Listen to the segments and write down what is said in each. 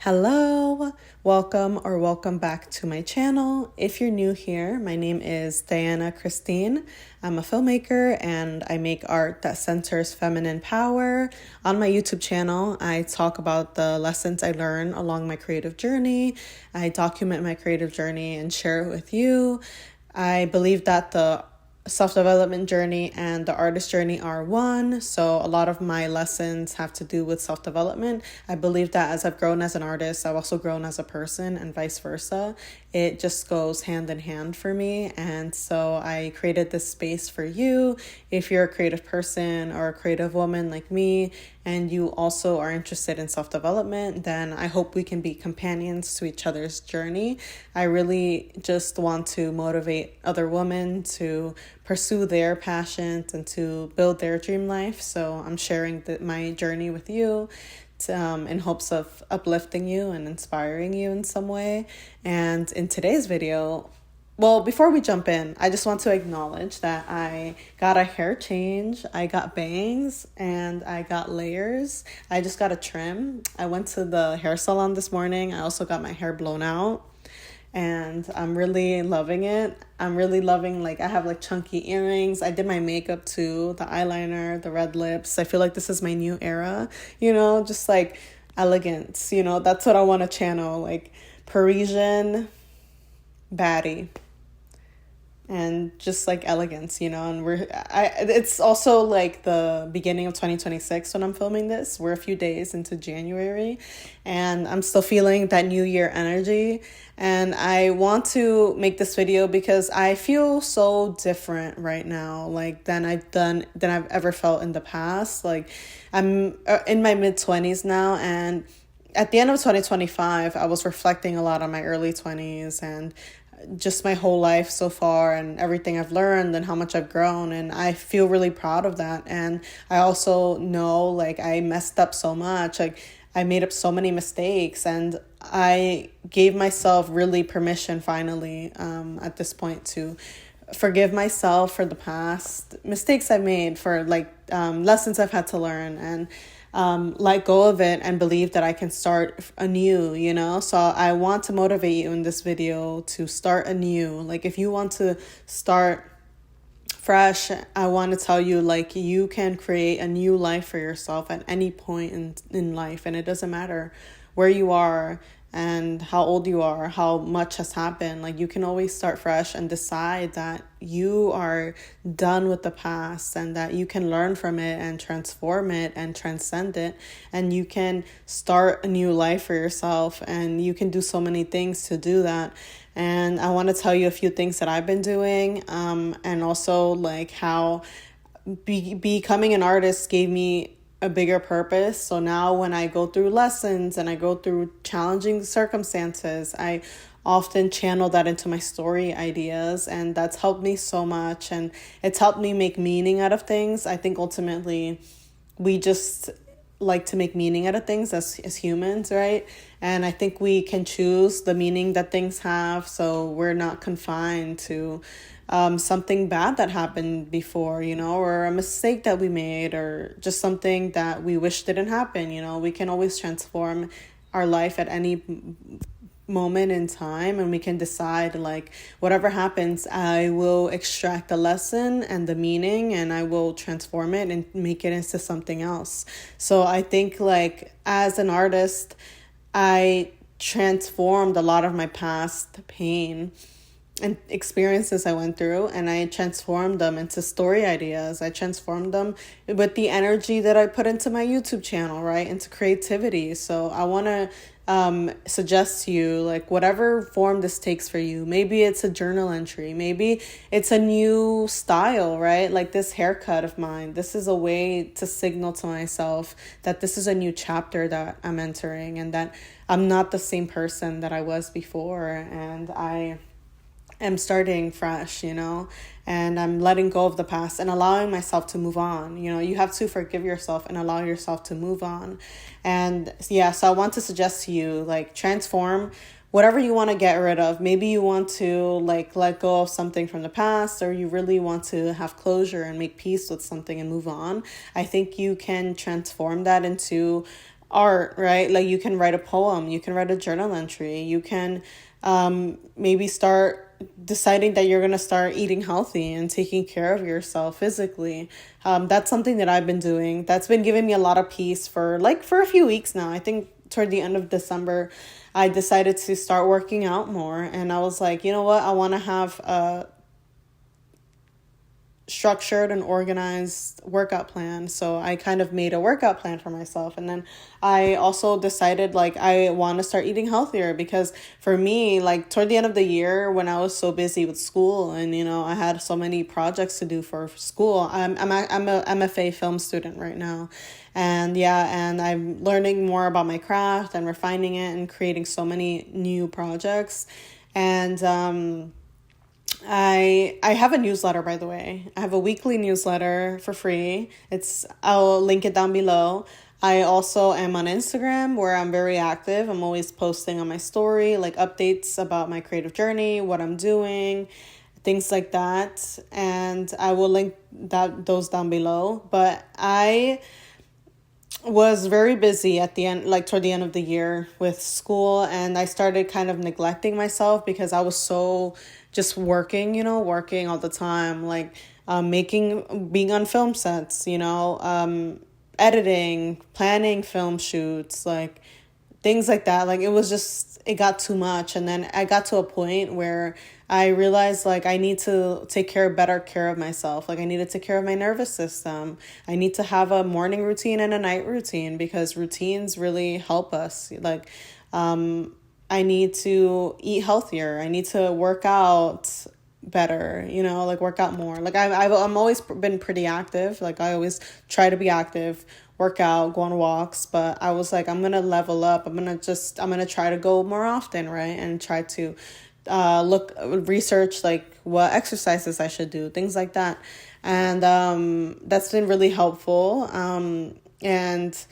Hello, welcome back to my channel. If you're new here, my name is Diana-Christine. I'm a filmmaker and I make art that centers feminine power. On my YouTube channel, I talk about the lessons I learn along my creative journey. I document my creative journey and share it with you. I believe that the self-development journey and the artist journey are one. So a lot of my lessons have to do with self-development. I believe that as I've grown as an artist, I've also grown as a person and vice versa. It just goes hand in hand for me. And so I created this space for you. If you're a creative person or a creative woman like me, and you also are interested in self-development, then I hope we can be companions to each other's journey. I really just want to motivate other women to pursue their passions and to build their dream life. So I'm sharing my journey with you in hopes of uplifting you and inspiring you in some way. And in today's video, well, before we jump in, I just want to acknowledge that I got a hair change, I got bangs, and I got layers. I just got a trim. I went to the hair salon this morning. I also got my hair blown out, and I'm really loving it. I'm really loving, I have chunky earrings. I did my makeup too, the eyeliner, the red lips. I feel like this is my new era, just elegance, that's what I want to channel, Parisian baddie. And just elegance, and it's also the beginning of 2026 when I'm filming this. We're a few days into January and I'm still feeling that new year energy. And I want to make this video because I feel so different right now, than I've ever felt in the past. I'm in my mid-20s now, and at the end of 2025, I was reflecting a lot on my early 20s and just my whole life so far and everything I've learned and how much I've grown, and I feel really proud of that. And I also know I messed up so much, I made up so many mistakes, and I gave myself really permission finally at this point to forgive myself for the past mistakes I've made, for lessons I've had to learn, and let go of it and believe that I can start anew, So I want to motivate you in this video to start anew. If you want to start fresh, I want to tell you, you can create a new life for yourself at any point in life. And it doesn't matter where you are and how old you are, how much has happened. You can always start fresh and decide that you are done with the past and that you can learn from it and transform it and transcend it. And you can start a new life for yourself, and you can do so many things to do that. And I want to tell you a few things that I've been doing, and also how becoming an artist gave me a bigger purpose. So now when I go through lessons and I go through challenging circumstances, I often channel that into my story ideas, and that's helped me so much, and it's helped me make meaning out of things. I think ultimately we just like to make meaning out of things as humans, right? And I think we can choose the meaning that things have, so we're not confined to something bad that happened before, or a mistake that we made, or just something that we wish didn't happen. We can always transform our life at any moment in time, and we can decide whatever happens, I will extract the lesson and the meaning, and I will transform it and make it into something else. So I think as an artist, I transformed a lot of my past pain and experiences I went through, and I transformed them into story ideas. I transformed them with the energy that I put into my YouTube channel, right? Into creativity. So I want to suggest to you, whatever form this takes for you. Maybe it's a journal entry. Maybe it's a new style, right? This haircut of mine. This is a way to signal to myself that this is a new chapter that I'm entering, and that I'm not the same person that I was before, and I am starting fresh, and I'm letting go of the past and allowing myself to move on. You have to forgive yourself and allow yourself to move on. And yeah, so I want to suggest to you, transform whatever you want to get rid of. Maybe you want to let go of something from the past, or you really want to have closure and make peace with something and move on. I think you can transform that into art, right? Like you can write a poem, you can write a journal entry, you can maybe start deciding that you're going to start eating healthy and taking care of yourself physically. That's something that I've been doing. That's been giving me a lot of peace for a few weeks now. I think toward the end of December, I decided to start working out more. And I was like, you know what? I want to have a structured and organized workout plan. So I kind of made a workout plan for myself. And then I also decided like I want to start eating healthier, because for me, like toward the end of the year when I was so busy with school and, you know, I had so many projects to do for school. I'm a MFA film student right now. And and I'm learning more about my craft and refining it and creating so many new projects. And I have a newsletter, by the way. I have a weekly newsletter for free. I'll link it down below. I also am on Instagram, where I'm very active. I'm always posting on my story, like updates about my creative journey, what I'm doing, things like that. And I will link those down below. But I was very busy at the end, like toward the end of the year with school, and I started kind of neglecting myself because I was so just working, working all the time, like being on film sets, editing, planning film shoots, like things like that. Like it got too much. And then I got to a point where I realized like I need to take better care of myself. Like I need to take care of my nervous system. I need to have a morning routine and a night routine, because routines really help us. Like, I need to eat healthier. I need to work out better, like work out more. Like I'm always been pretty active. Like I always try to be active, work out, go on walks, but I was like, I'm going to level up. I'm going to try to go more often, right? And try to research like what exercises I should do, things like that. And that's been really helpful. And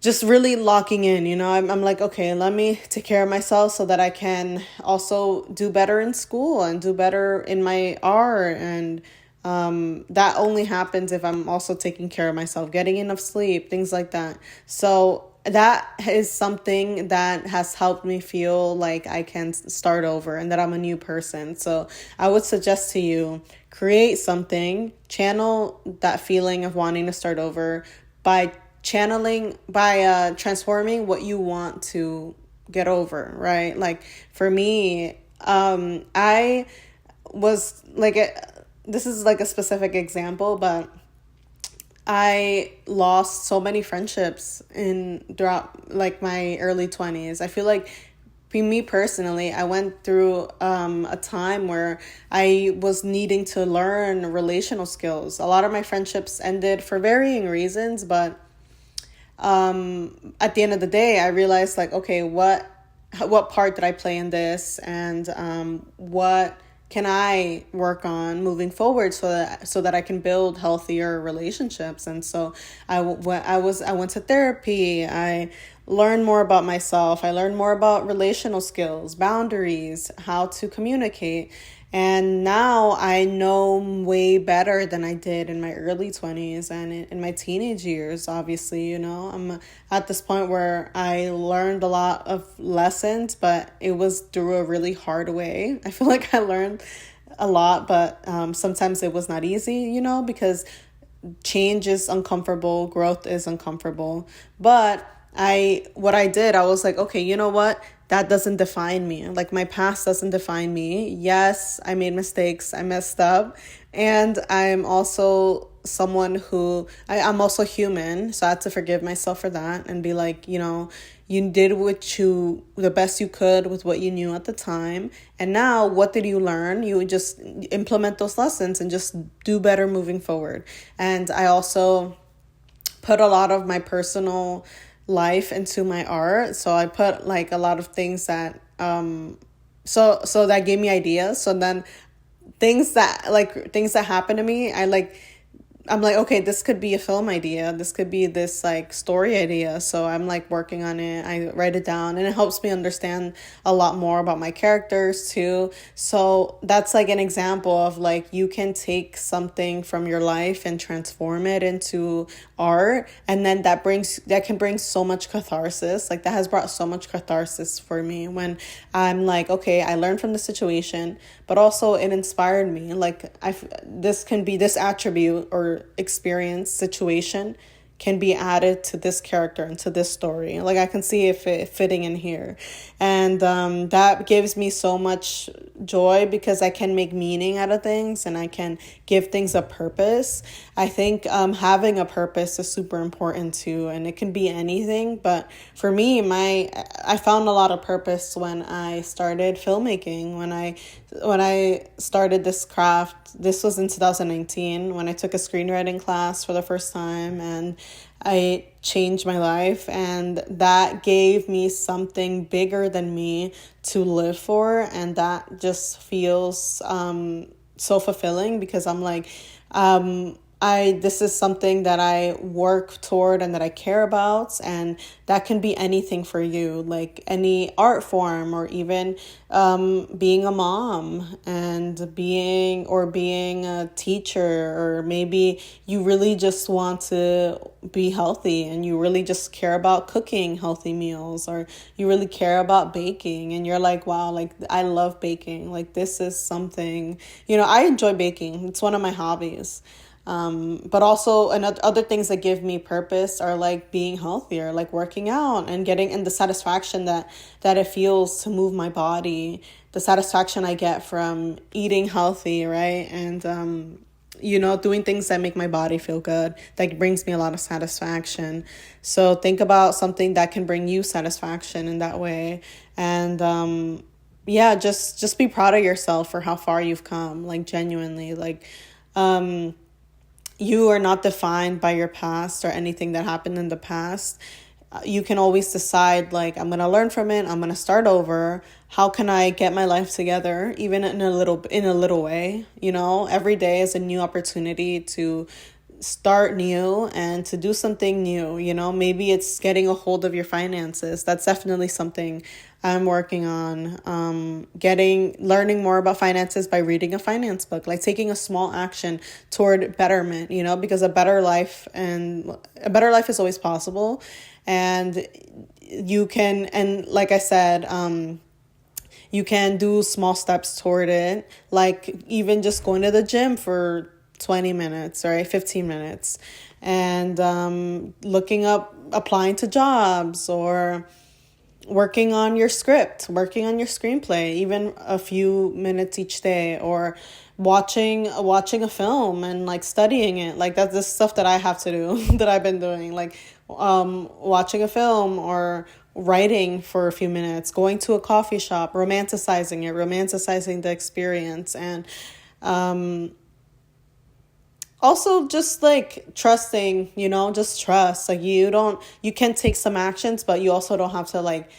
just really locking in, I'm like, okay, let me take care of myself so that I can also do better in school and do better in my art. And that only happens if I'm also taking care of myself, getting enough sleep, things like that. So that is something that has helped me feel like I can start over and that I'm a new person. So I would suggest to you, create something, channel that feeling of wanting to start over by transforming what you want to get over, right? Like for me, I was like, this is like a specific example, but I lost so many friendships throughout like my early 20s. I feel like for me personally, I went through a time where I was needing to learn relational skills. A lot of my friendships ended for varying reasons, but at the end of the day, I realized like, okay, what part did I play in this, and what can I work on moving forward so that I can build healthier relationships. And so I went to therapy. I learned more about myself. I learned more about relational skills, boundaries, how to communicate. And now I know way better than I did in my early 20s and in my teenage years. Obviously, I'm at this point where I learned a lot of lessons, but it was through a really hard way. I feel like I learned a lot, but sometimes it was not easy, because change is uncomfortable, growth is uncomfortable. But what I did, I was like, okay, you know what? That doesn't define me. Like my past doesn't define me. Yes, I made mistakes. I messed up. And I'm also someone who, I'm also human. So I had to forgive myself for that and be like, you did the best you could with what you knew at the time. And now what did you learn? You just implement those lessons and just do better moving forward. And I also put a lot of my personal life into my art. So I put like a lot of things that so that gave me ideas. So then things that happened to me, I'm like, okay, this could be a film idea. This could be this like story idea. So I'm like working on it. I write it down and it helps me understand a lot more about my characters too. So that's like an example of like you can take something from your life and transform it into art. And then that can bring so much catharsis. Like that has brought so much catharsis for me when I'm like, okay, I learned from the situation, but also it inspired me. Like this can be this attribute or experience situation can be added to this character and to this story. Like I can see it fitting in here. And that gives me so much joy because I can make meaning out of things and I can give things a purpose. I think having a purpose is super important too. And it can be anything. But for me, I found a lot of purpose when I started filmmaking, when I started this craft. This was in 2019 when I took a screenwriting class for the first time, and I changed my life, and that gave me something bigger than me to live for, and that just feels so fulfilling because I'm like, this is something that I work toward and that I care about, and that can be anything for you, like any art form, or even being a mom and being a teacher, or maybe you really just want to be healthy and you really just care about cooking healthy meals, or you really care about baking and you're like, wow, like I love baking. Like this is something, I enjoy baking. It's one of my hobbies. But also other things that give me purpose are like being healthier, like working out and getting the satisfaction that it feels to move my body, the satisfaction I get from eating healthy, right? And, doing things that make my body feel good, that brings me a lot of satisfaction. So think about something that can bring you satisfaction in that way. And, just be proud of yourself for how far you've come, like genuinely, like, you are not defined by your past or anything that happened in the past. You can always decide, like, I'm going to learn from it. I'm going to start over. How can I get my life together, even in a little way? Every day is a new opportunity to start new and to do something new. Maybe it's getting a hold of your finances. That's definitely something I'm working on. Learning more about finances by reading a finance book, like taking a small action toward betterment, because a better life is always possible. And you can, and like I said, you can do small steps toward it, like even just going to the gym for 20 minutes, right? 15 minutes, and applying to jobs, or working on your script, working on your screenplay, even a few minutes each day, or watching a film and like studying it. Like that's the stuff that I have to do that I've been doing, like watching a film or writing for a few minutes, going to a coffee shop, romanticizing the experience. And also just like trusting, just trust. Like you can take some actions, but you also don't have to like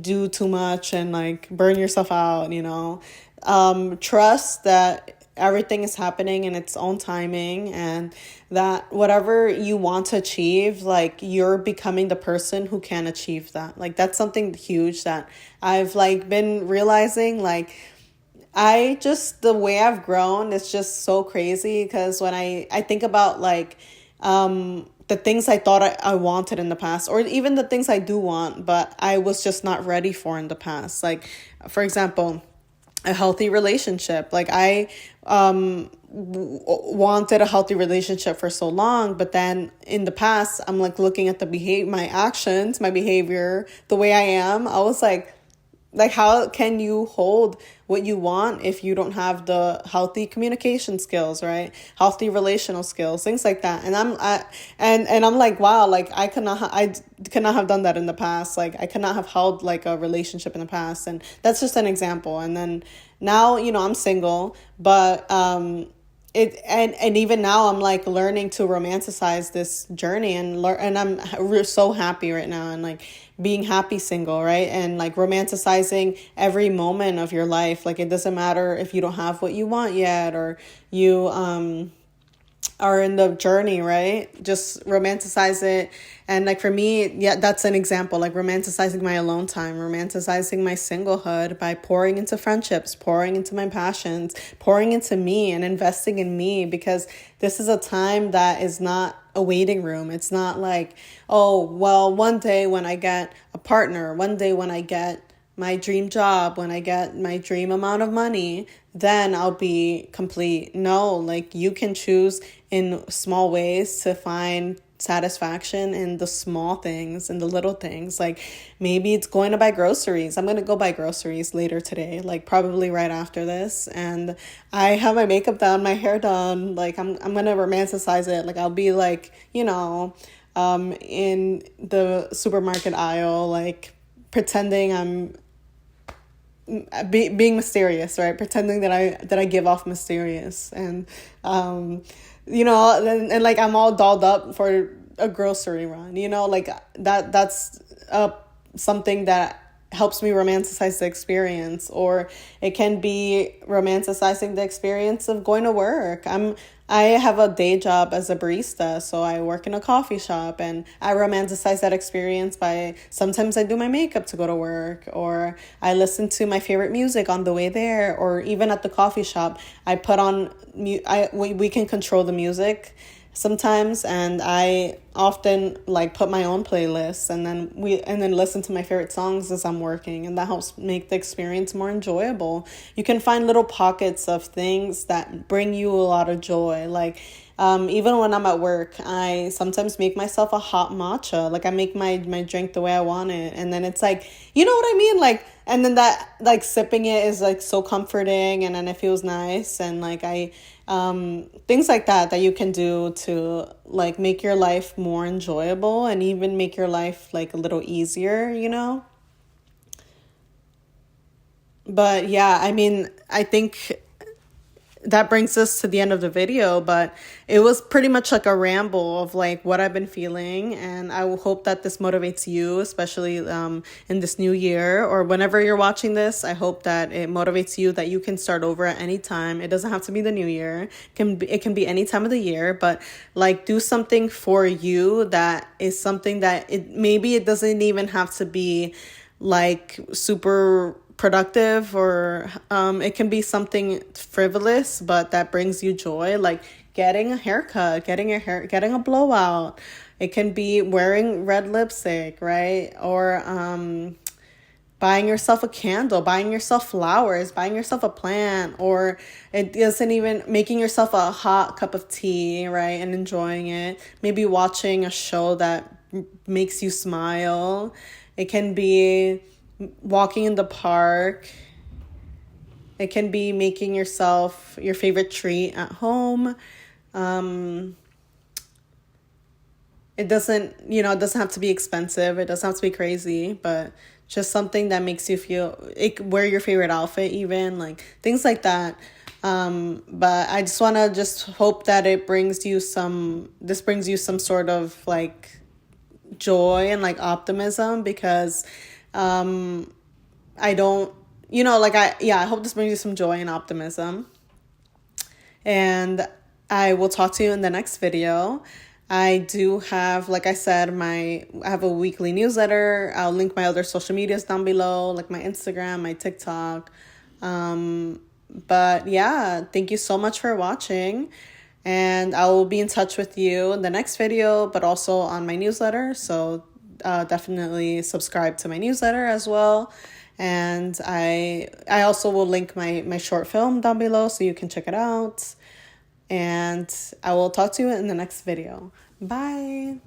do too much and like burn yourself out, trust that everything is happening in its own timing, and that whatever you want to achieve, like you're becoming the person who can achieve that. Like that's something huge that I've like been realizing. Like the way I've grown is just so crazy, because when I think about like the things I thought I wanted in the past, or even the things I do want, but I was just not ready for in the past. Like, for example, a healthy relationship. Like I wanted a healthy relationship for so long, but then in the past, I'm like looking at my actions, my behavior, the way I am. I was like, how can you hold what you want if you don't have the healthy communication skills, right? Healthy relational skills, things like that. And I'm like, wow, like I could not have done that in the past. Like I could not have held like a relationship in the past. And that's just an example. And then now, I'm single, but and even now I'm like learning to romanticize this journey, and I'm so happy right now, and like being happy single, right? And like romanticizing every moment of your life. Like it doesn't matter if you don't have what you want yet, or you are in the journey, right? Just romanticize it. And like for me, yeah, that's an example, like romanticizing my alone time, romanticizing my singlehood by pouring into friendships, pouring into my passions, pouring into me and investing in me, because this is a time that is not a waiting room. It's not like, oh, well, one day when I get a partner, one day when I get my dream job, when I get my dream amount of money, then I'll be complete. No, like you can choose in small ways to find satisfaction in the small things and the little things. Like maybe it's going to buy groceries. I'm going to go buy groceries later today, like probably right after this. And I have my makeup done, my hair done. Like I'm going to romanticize it. Like I'll be like, in the supermarket aisle, like pretending I'm being mysterious, right? Pretending that I give off mysterious, and and like I'm all dolled up for a grocery run, like that's something that helps me romanticize the experience. Or it can be romanticizing the experience of going to work. I have a day job as a barista, so I work in a coffee shop, and I romanticize that experience by sometimes I do my makeup to go to work, or I listen to my favorite music on the way there, or even at the coffee shop, I put on we can control the music sometimes, and I often like put my own playlists, and then listen to my favorite songs as I'm working, and that helps make the experience more enjoyable. You can find little pockets of things that bring you a lot of joy. Like even when I'm at work, I sometimes make myself a hot matcha. Like I make my drink the way I want it, and then it's like, you know what I mean, like, and then that like sipping it is like so comforting, and then it feels nice. And like things like that you can do to like make your life more enjoyable, and even make your life like a little easier, But yeah, I mean, I think that brings us to the end of the video, but it was pretty much like a ramble of like what I've been feeling. And I will hope that this motivates you, especially in this new year, or whenever you're watching this. I hope that it motivates you, that you can start over at any time. It doesn't have to be the new year. It can be any time of the year, but like do something for you that is something that maybe it doesn't even have to be like super productive, or it can be something frivolous but that brings you joy, like getting a haircut, getting a blowout. It can be wearing red lipstick, right? Or buying yourself a candle, buying yourself flowers, buying yourself a plant, or it isn't even making yourself a hot cup of tea, right? And enjoying it. Maybe watching a show that makes you smile. It can be walking in the park. It can be making yourself your favorite treat at home. It doesn't have to be expensive. It doesn't have to be crazy, but just something that makes you feel, wear your favorite outfit, even like things like that. But I just want to just hope that this brings you some sort of like joy and like optimism, because I don't, I hope this brings you some joy and optimism. And I will talk to you in the next video. I do have, like I said, I have a weekly newsletter. I'll link my other social medias down below, like my Instagram, my TikTok. But yeah, thank you so much for watching. And I will be in touch with you in the next video, but also on my newsletter. So definitely subscribe to my newsletter as well. And I also will link my short film down below so you can check it out. And I will talk to you in the next video. Bye.